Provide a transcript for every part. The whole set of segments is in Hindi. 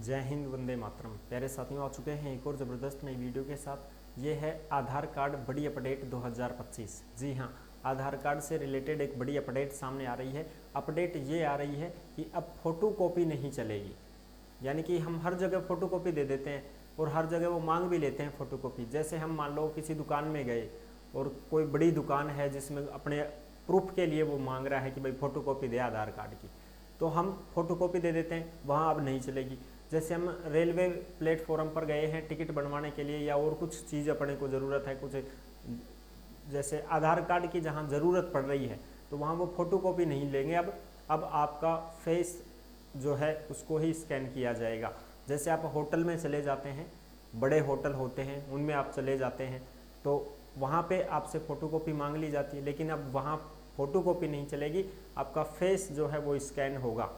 जय हिंद, वंदे मातरम। प्यारे साथियों, आ चुके हैं एक और ज़बरदस्त नई वीडियो के साथ। ये है आधार कार्ड बड़ी अपडेट 2025। जी हाँ, आधार कार्ड से रिलेटेड एक बड़ी अपडेट सामने आ रही है। अपडेट ये आ रही है कि अब फ़ोटो कॉपी नहीं चलेगी। यानी कि हम हर जगह फ़ोटो कॉपी दे देते हैं और हर जगह वो मांग भी लेते हैं फ़ोटो कॉपी। जैसे हम मान लो किसी दुकान में गए और कोई बड़ी दुकान है जिसमें अपने प्रूफ के लिए वो मांग रहा है कि भाई फ़ोटो कॉपी दे आधार कार्ड की, तो हम फ़ोटो कॉपी दे देते हैं, वहाँ अब नहीं चलेगी। जैसे हम रेलवे प्लेटफॉर्म पर गए हैं टिकट बनवाने के लिए या और कुछ चीज़ अपने को ज़रूरत है, कुछ जैसे आधार कार्ड की जहाँ ज़रूरत पड़ रही है, तो वहाँ वो फ़ोटो कॉपी नहीं लेंगे। अब आपका फेस जो है उसको ही स्कैन किया जाएगा। जैसे आप होटल में चले जाते हैं, बड़े होटल होते हैं उनमें आप चले जाते हैं, तो वहाँ पे आपसे फ़ोटो कॉपी मांग ली जाती है, लेकिन अब वहाँ फ़ोटो कॉपी नहीं चलेगी, आपका फेस जो है वो स्कैन होगा।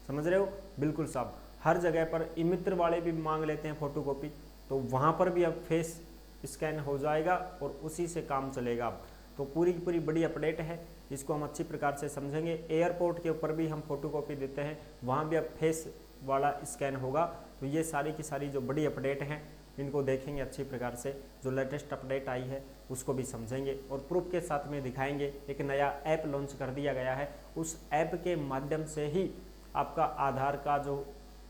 समझ रहे हो? बिल्कुल साहब। हर जगह पर ई मित्र वाले भी मांग लेते हैं फ़ोटो कॉपी, तो वहाँ पर भी अब फेस स्कैन हो जाएगा और उसी से काम चलेगा। अब तो पूरी की पूरी बड़ी अपडेट है, इसको हम अच्छी प्रकार से समझेंगे। एयरपोर्ट के ऊपर भी हम फ़ोटो कॉपी देते हैं, वहाँ भी अब फेस वाला स्कैन होगा। तो ये सारी की सारी जो बड़ी अपडेट हैं इनको देखेंगे अच्छी प्रकार से। जो लेटेस्ट अपडेट आई है उसको भी समझेंगे और प्रूफ के साथ में दिखाएंगे। एक नया ऐप लॉन्च कर दिया गया है, उस ऐप के माध्यम से ही आपका आधार का जो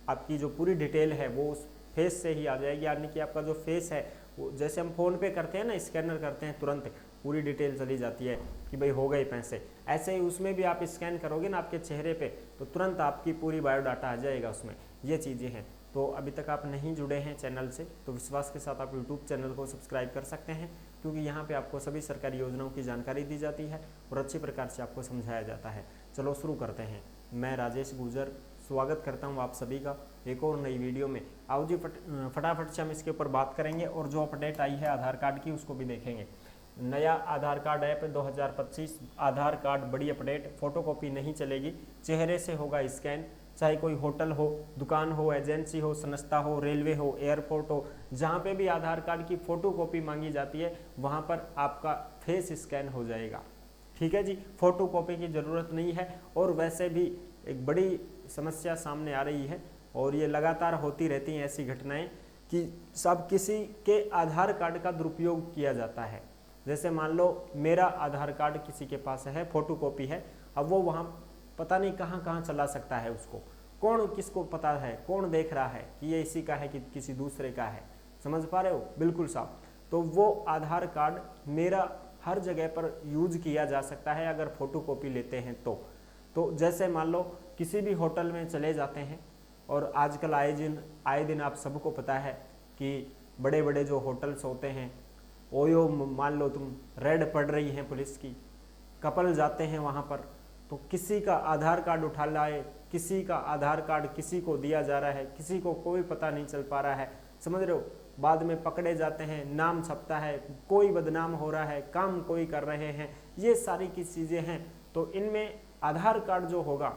आपकी जो पूरी डिटेल है वो उस फेस से ही आ जाएगी। यानी कि आपका जो फेस है वो जैसे हम फ़ोन पे करते हैं ना, स्कैनर करते हैं, तुरंत पूरी डिटेल चली जाती है कि भाई हो गए पैसे। ऐसे ही उसमें भी आप स्कैन करोगे ना आपके चेहरे पे, तो तुरंत आपकी पूरी बायोडाटा आ जाएगा उसमें। ये चीज़ें हैं। तो अभी तक आप नहीं जुड़े हैं चैनल से तो विश्वास के साथ आप यूट्यूब चैनल को सब्सक्राइब कर सकते हैं, क्योंकि यहाँ पे आपको सभी सरकारी योजनाओं की जानकारी दी जाती है और अच्छी प्रकार से आपको समझाया जाता है। चलो शुरू करते हैं। मैं राजेश गुजर स्वागत करता हूँ आप सभी का एक और नई वीडियो में। आओ जी फटाफट से हम इसके ऊपर बात करेंगे और जो अपडेट आई है आधार कार्ड की उसको भी देखेंगे। नया आधार कार्ड ऐप 2025 आधार कार्ड बड़ी अपडेट। फोटोकॉपी नहीं चलेगी, चेहरे से होगा स्कैन। चाहे कोई होटल हो, दुकान हो, एजेंसी हो, संस्था हो, रेलवे हो, एयरपोर्ट हो, जहाँ पे भी आधार कार्ड की फ़ोटोकॉपी मांगी जाती है वहाँ पर आपका फेस स्कैन हो जाएगा। ठीक है जी, फ़ोटोकॉपी की ज़रूरत नहीं है। और वैसे भी एक बड़ी समस्या सामने आ रही है और ये लगातार होती रहती हैं ऐसी घटनाएं कि सब किसी के आधार कार्ड का दुरुपयोग किया जाता है। जैसे मान लो मेरा आधार कार्ड किसी के पास है, फोटोकॉपी है, अब वो वहाँ पता नहीं कहाँ कहाँ चला सकता है। उसको कौन, किसको पता है, कौन देख रहा है कि ये इसी का है कि किसी दूसरे का है। समझ पा रहे हो? बिल्कुल साहब। तो वो आधार कार्ड मेरा हर जगह पर यूज किया जा सकता है अगर फोटोकॉपी लेते हैं तो जैसे मान लो किसी भी होटल में चले जाते हैं और आजकल आए दिन आप सबको पता है कि बड़े बड़े जो होटल्स होते हैं, ओयो मान लो तुम, रेड पड़ रही है पुलिस की, कपल जाते हैं वहाँ पर, तो किसी का आधार कार्ड उठा लाए, किसी का आधार कार्ड किसी को दिया जा रहा है, किसी को कोई पता नहीं चल पा रहा है। समझ रहे हो? बाद में पकड़े जाते हैं, नाम छपता है, कोई बदनाम हो रहा है, काम कोई कर रहे हैं, ये सारी की चीज़ें हैं। तो इनमें आधार कार्ड जो होगा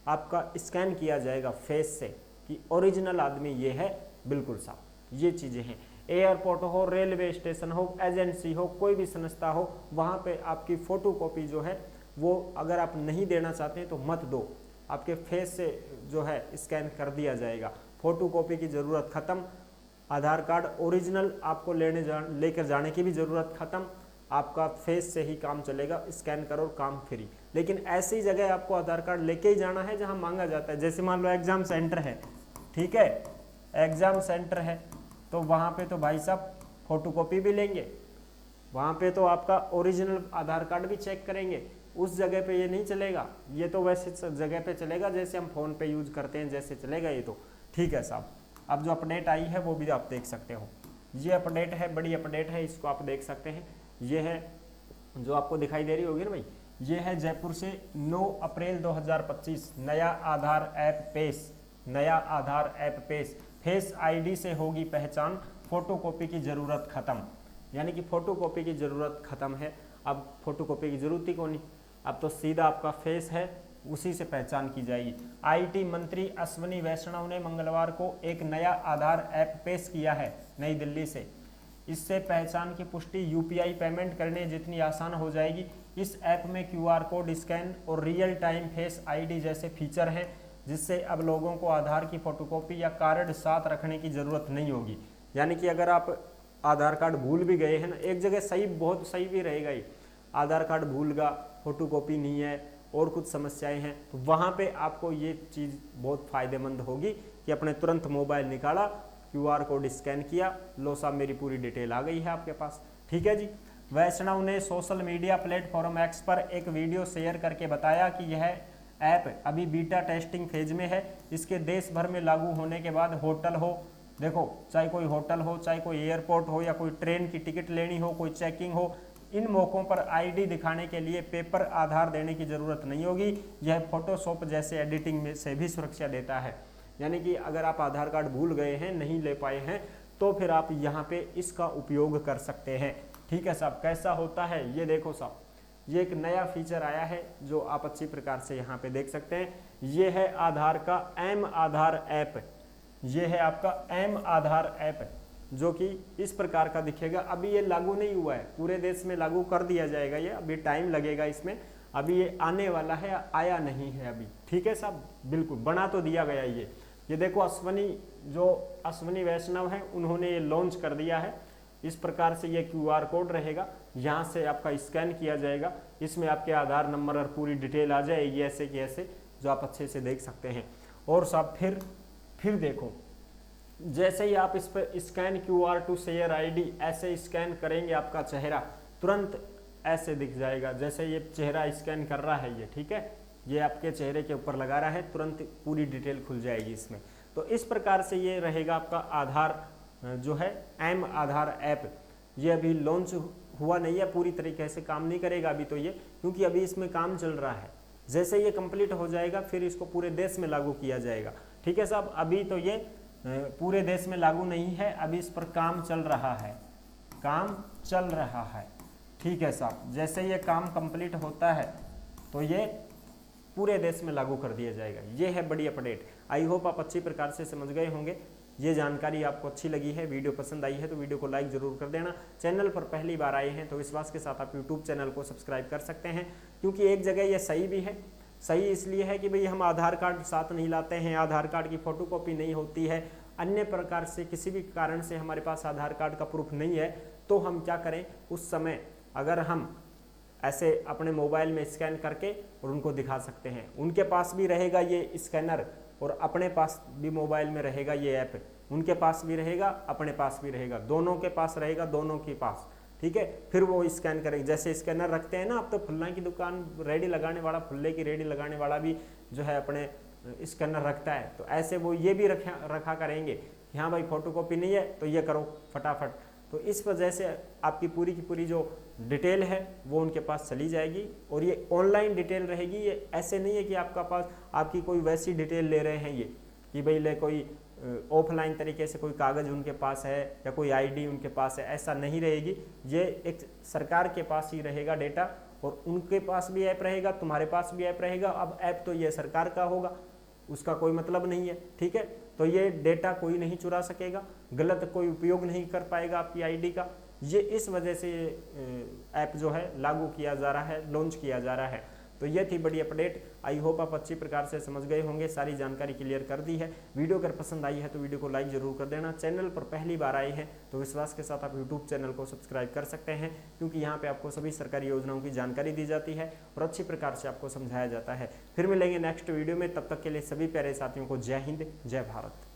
आपका स्कैन किया जाएगा फेस से कि ओरिजिनल आदमी ये है। बिल्कुल साहब, ये चीज़ें हैं। एयरपोर्ट हो, रेलवे स्टेशन हो, एजेंसी हो, कोई भी संस्था हो, वहाँ पे आपकी फ़ोटोकॉपी जो है वो अगर आप नहीं देना चाहते हैं तो मत दो, आपके फेस से जो है स्कैन कर दिया जाएगा। फ़ोटोकॉपी की ज़रूरत ख़त्म, आधार कार्ड ओरिजिनल आपको लेकर जाने की भी ज़रूरत ख़त्म। आपका फेस से ही काम चलेगा, स्कैन करो काम फ्री। लेकिन ऐसी जगह आपको आधार कार्ड लेके ही जाना है जहां मांगा जाता है। जैसे मान लो एग्जाम सेंटर है, ठीक है, एग्जाम सेंटर है, तो वहां पे तो भाई साहब फोटोकॉपी भी लेंगे, वहां पे तो आपका ओरिजिनल आधार कार्ड भी चेक करेंगे। उस जगह पे ये नहीं चलेगा, ये तो वैसे जगह पे चलेगा जैसे हम फ़ोन पे यूज करते हैं, जैसे चलेगा ये तो। ठीक है साहब। अब जो अपडेट आई है वो भी आप देख सकते हो। ये अपडेट है, बड़ी अपडेट है, इसको आप देख सकते हैं। ये है जो आपको दिखाई दे रही होगी ना भाई, ये है जयपुर से 9 अप्रैल 2025 नया आधार ऐप पेश। नया आधार ऐप पेश, फेस आईडी से होगी पहचान, फोटोकॉपी की ज़रूरत खत्म। यानी कि फोटोकॉपी की ज़रूरत खत्म है, अब फोटोकॉपी की ज़रूरत ही कौन नहीं, अब तो सीधा आपका फेस है, उसी से पहचान की जाएगी। आईटी मंत्री अश्विनी वैष्णव ने मंगलवार को एक नया आधार ऐप पेश किया है नई दिल्ली से। इससे पहचान की पुष्टि यूपीआई पेमेंट करने जितनी आसान हो जाएगी। इस ऐप में क्यूआर कोड स्कैन और रियल टाइम फेस आईडी जैसे फीचर हैं। जिससे अब लोगों को आधार की फोटोकॉपी या कार्ड साथ रखने की ज़रूरत नहीं होगी। यानी कि अगर आप आधार कार्ड भूल भी गए हैं ना, एक जगह सही, बहुत सही भी रहेगा ये, आधार कार्ड भूल गया, फोटोकॉपी नहीं है और कुछ समस्याएं हैं, तो वहाँ पे आपको ये चीज़ बहुत फ़ायदेमंद होगी कि अपने तुरंत मोबाइल निकाला, QR कोड स्कैन किया, लो साहब मेरी पूरी डिटेल आ गई है आपके पास। ठीक है जी। वैष्णव ने सोशल मीडिया प्लेटफॉर्म एक्स पर एक वीडियो शेयर करके बताया कि यह ऐप अभी बीटा टेस्टिंग फेज में है। इसके देश भर में लागू होने के बाद होटल हो, देखो चाहे कोई होटल हो, चाहे कोई एयरपोर्ट हो या कोई ट्रेन की टिकट लेनी हो, कोई चेकिंग हो, इन मौक़ों पर ID दिखाने के लिए पेपर आधार देने की ज़रूरत नहीं होगी। यह फोटोशॉप जैसे एडिटिंग में से भी सुरक्षा देता है। यानी कि अगर आप आधार कार्ड भूल गए हैं, नहीं ले पाए हैं, तो फिर आप यहाँ पे इसका उपयोग कर सकते हैं। ठीक है साहब। कैसा होता है ये देखो साहब, ये एक नया फीचर आया है जो आप अच्छी प्रकार से यहाँ पे देख सकते हैं। ये है आधार का M आधार ऐप, ये है आपका M आधार ऐप जो कि इस प्रकार का दिखेगा। अभी ये लागू नहीं हुआ है, पूरे देश में लागू कर दिया जाएगा ये, अभी टाइम लगेगा इसमें, अभी ये आने वाला है, आया नहीं है अभी। ठीक है साहब, बिल्कुल बना तो दिया गया ये देखो अश्वनी वैष्णव है, उन्होंने ये लॉन्च कर दिया है। इस प्रकार से ये QR कोड रहेगा, यहाँ से आपका स्कैन किया जाएगा, इसमें आपके आधार नंबर और पूरी डिटेल आ जाएगी ऐसे कि ऐसे, जो आप अच्छे से देख सकते हैं। और साहब फिर देखो, जैसे ही आप इस पर scan QR to share ID ऐसे स्कैन करेंगे, आपका चेहरा तुरंत ऐसे दिख जाएगा, जैसे ये चेहरा स्कैन कर रहा है ये, ठीक है, ये आपके चेहरे के ऊपर लगा रहा है, तुरंत पूरी डिटेल खुल जाएगी इसमें। तो इस प्रकार से ये रहेगा आपका आधार जो है M आधार ऐप। ये अभी लॉन्च हुआ नहीं है, पूरी तरीके से काम नहीं करेगा अभी तो ये, क्योंकि अभी इसमें काम चल रहा है। जैसे ये कंप्लीट हो जाएगा फिर इसको पूरे देश में लागू किया जाएगा। ठीक है साहब, अभी तो ये पूरे देश में लागू नहीं है, अभी इस पर काम चल रहा है, काम चल रहा है। ठीक है साहब, जैसे ये काम कंप्लीट होता है तो ये पूरे देश में लागू कर दिया जाएगा। ये है बड़ी अपडेट। आई होप आप अच्छी प्रकार से समझ गए होंगे। ये जानकारी आपको अच्छी लगी है, वीडियो पसंद आई है तो वीडियो को लाइक जरूर कर देना। चैनल पर पहली बार आए हैं तो विश्वास के साथ आप यूट्यूब चैनल को सब्सक्राइब कर सकते हैं, क्योंकि एक जगह ये सही भी है। सही इसलिए है कि भाई हम आधार कार्ड साथ नहीं लाते हैं, आधार कार्ड की फोटोकॉपी नहीं होती है, अन्य प्रकार से किसी भी कारण से हमारे पास आधार कार्ड का प्रूफ नहीं है, तो हम क्या करें, उस समय अगर हम ऐसे अपने मोबाइल में स्कैन करके और उनको दिखा सकते हैं, उनके पास भी रहेगा ये स्कैनर और अपने पास भी मोबाइल में रहेगा ये ऐप, उनके पास भी रहेगा, अपने पास भी रहेगा, दोनों के पास रहेगा, दोनों के पास। ठीक है, फिर वो स्कैन करेंगे। जैसे स्कैनर रखते हैं ना, अब तो फुल्ला की दुकान रेडी लगाने वाला, फुल्ले की रेडी लगाने वाला भी जो है अपने स्कैनर रखता है, तो ऐसे वो ये भी रखा करेंगे कि हाँ भाई फोटोकॉपी नहीं है तो ये करो फटाफट। तो इस वजह से आपकी पूरी की पूरी जो डिटेल है वो उनके पास चली जाएगी, और ये ऑनलाइन डिटेल रहेगी। ये ऐसे नहीं है कि आपका पास आपकी कोई वैसी डिटेल ले रहे हैं ये कि भाई ले कोई ऑफलाइन तरीके से कोई कागज़ उनके पास है या कोई ID उनके पास है, ऐसा नहीं रहेगी। ये एक सरकार के पास ही रहेगा डेटा, और उनके पास भी ऐप रहेगा, तुम्हारे पास भी ऐप रहेगा। अब ऐप तो ये सरकार का होगा, उसका कोई मतलब नहीं है। ठीक है, तो ये डेटा कोई नहीं चुरा सकेगा, गलत कोई उपयोग नहीं कर पाएगा आपकी ID का। ये इस वजह से ऐप जो है लागू किया जा रहा है, लॉन्च किया जा रहा है। तो ये थी बड़ी अपडेट। आई होप आप अच्छी प्रकार से समझ गए होंगे, सारी जानकारी क्लियर कर दी है। वीडियो अगर पसंद आई है तो वीडियो को लाइक जरूर कर देना। चैनल पर पहली बार आए हैं तो विश्वास के साथ आप यूट्यूब चैनल को सब्सक्राइब कर सकते हैं, क्योंकि यहाँ पे आपको सभी सरकारी योजनाओं की जानकारी दी जाती है और अच्छी प्रकार से आपको समझाया जाता है। फिर मिलेंगे नेक्स्ट वीडियो में, तब तक के लिए सभी प्यारे साथियों को जय हिंद, जय भारत।